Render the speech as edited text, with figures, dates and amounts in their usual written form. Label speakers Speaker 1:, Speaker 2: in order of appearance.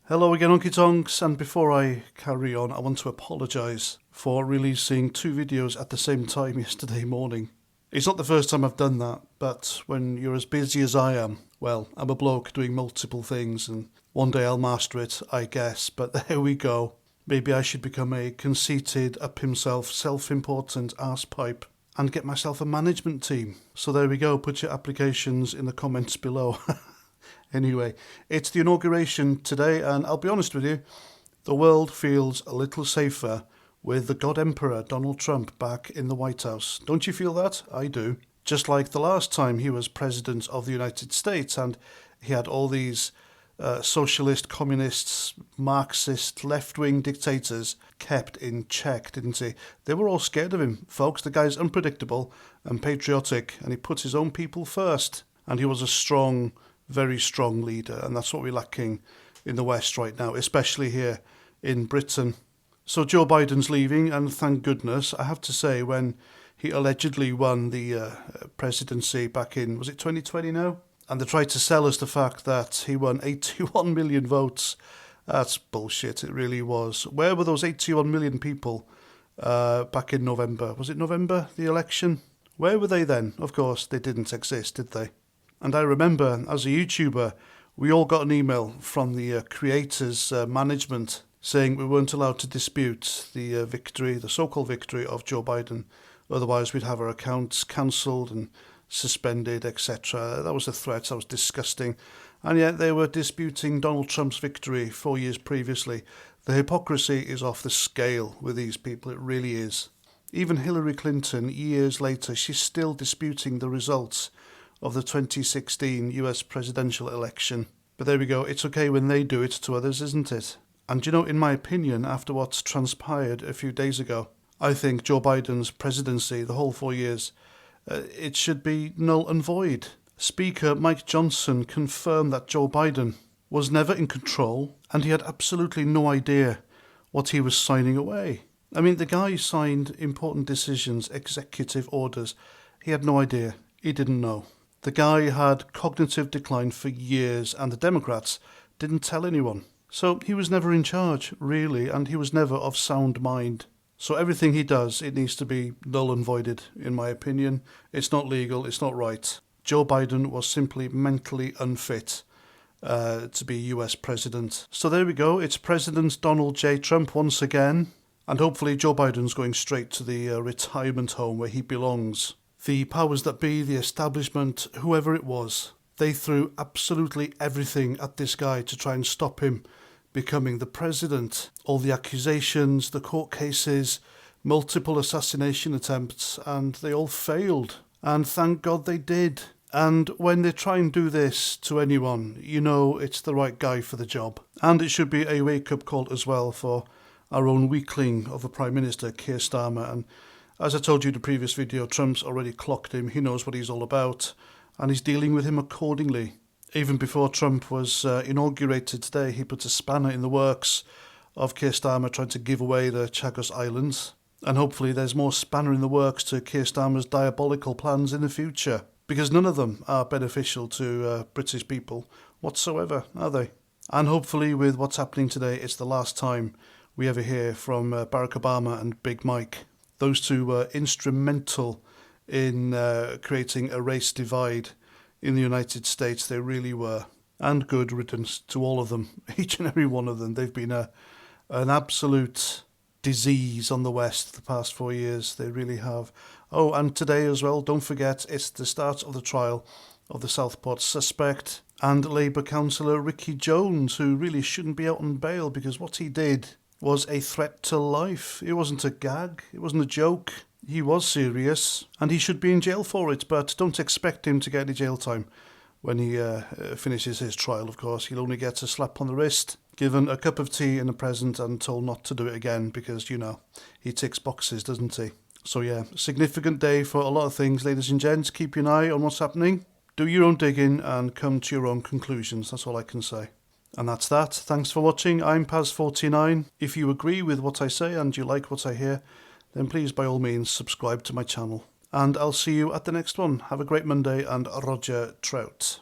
Speaker 1: Hello again, Honky Tonks, and before I carry on, I want to apologise for releasing two videos at the same time yesterday morning. It's not the first time I've done that, but when you're as busy as I am, well, I'm a bloke doing multiple things, and one day I'll master it, I guess, but there we go. Maybe I should become a conceited, up himself, self-important arsepipe and get myself a management team. So there we go, put your applications in the comments below. Anyway, it's the inauguration today, and I'll be honest with you, the world feels a little safer with the God Emperor Donald Trump back in the White House. Don't you feel that? I do. Just like the last time he was President of the United States, and he had all these socialist, communists, Marxist, left-wing dictators kept in check, didn't he? They were all scared of him, folks. The guy's unpredictable and patriotic, and he puts his own people first. And he was a strong, very strong leader, and that's what we're lacking in the West right now, especially here in Britain. So Joe Biden's leaving, and thank goodness. I have to say, when he allegedly won the presidency back in, was it 2020 now? And they tried to sell us the fact that he won 81 million votes. That's bullshit, it really was. Where were those 81 million people back in November? Was it November, the election? Where were they then? Of course, they didn't exist, did they? And I remember, as a YouTuber, we all got an email from the creators' management saying we weren't allowed to dispute the victory, the so-called victory of Joe Biden. Otherwise, we'd have our accounts cancelled and suspended, etc. That was a threat. That was disgusting. And yet they were disputing Donald Trump's victory 4 years previously. The hypocrisy is off the scale with these people. It really is. Even Hillary Clinton, years later, she's still disputing the results of the 2016 US presidential election. But there we go. It's okay when they do it to others, isn't it? And you know, in my opinion, after what's transpired a few days ago, I think Joe Biden's presidency, the whole 4 years, it should be null and void. Speaker Mike Johnson confirmed that Joe Biden was never in control and he had absolutely no idea what he was signing away. I mean, the guy signed important decisions, executive orders. He had no idea. He didn't know. The guy had cognitive decline for years, and the Democrats didn't tell anyone. So he was never in charge, really, and he was never of sound mind. So everything he does, it needs to be null and voided, in my opinion. It's not legal, it's not right. Joe Biden was simply mentally unfit to be US president. So there we go, it's President Donald J. Trump once again, and hopefully Joe Biden's going straight to the retirement home where he belongs. The powers that be, the establishment, whoever it was, they threw absolutely everything at this guy to try and stop him becoming the president. All the accusations, the court cases, multiple assassination attempts, and they all failed. And thank God they did. And when they try and do this to anyone, you know it's the right guy for the job. And it should be a wake-up call as well for our own weakling of a Prime Minister, Keir Starmer. And as I told you in the previous video, Trump's already clocked him. He knows what he's all about, and he's dealing with him accordingly. Even before Trump was inaugurated today, he put a spanner in the works of Keir Starmer trying to give away the Chagos Islands. And hopefully there's more spanner in the works to Keir Starmer's diabolical plans in the future, because none of them are beneficial to British people whatsoever, are they? And hopefully with what's happening today, it's the last time we ever hear from Barack Obama and Big Mike. Those two were instrumental in creating a race divide in the United States. They really were. And good riddance to all of them, each and every one of them. They've been an absolute disease on the West the past 4 years. They really have. Oh, and today as well, don't forget, it's the start of the trial of the Southport suspect and Labour councillor Ricky Jones, who really shouldn't be out on bail because what he did was a threat to life. It wasn't a gag. It wasn't a joke. He was serious, and he should be in jail for it, but don't expect him to get any jail time when he finishes his trial, of course. He'll only get a slap on the wrist, given a cup of tea and a present, and told not to do it again because, you know, he ticks boxes, doesn't he? So yeah, significant day for a lot of things, ladies and gents. Keep an eye on what's happening. Do your own digging and come to your own conclusions. That's all I can say. And that's that. Thanks for watching. I'm Paz49. If you agree with what I say and you like what I hear, then please by all means subscribe to my channel. And I'll see you at the next one. Have a great Monday, and Roger Trout.